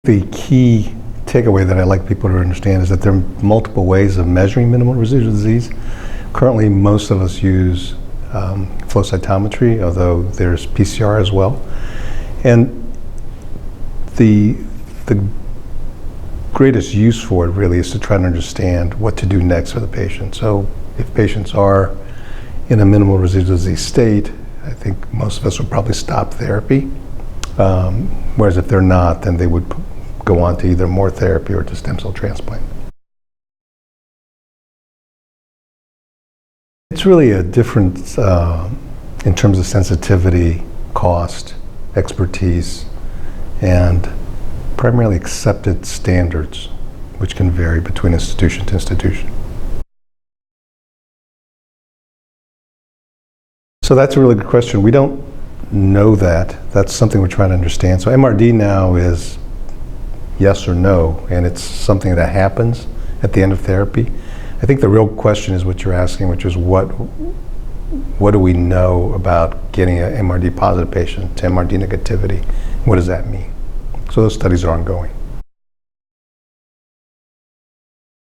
The key takeaway that I'd like people to understand is that there are multiple ways of measuring minimal residual disease. Currently, most of us use flow cytometry, although there's PCR as well. And the greatest use for it really is to try to understand what to do next for the patient. So if patients are in a minimal residual disease state, I think most of us would probably stop therapy. Whereas if they're not, then they would go on to either more therapy or to stem cell transplant. It's really a difference in terms of sensitivity, cost, expertise, and primarily accepted standards, which can vary between institution to institution. So that's a really good question. We don't know that. That's something we're trying to understand. So MRD now is yes or no, and it's something that happens at the end of therapy. I think the real question is what you're asking, which is what do we know about getting an MRD positive patient to MRD negativity? What does that mean? So those studies are ongoing.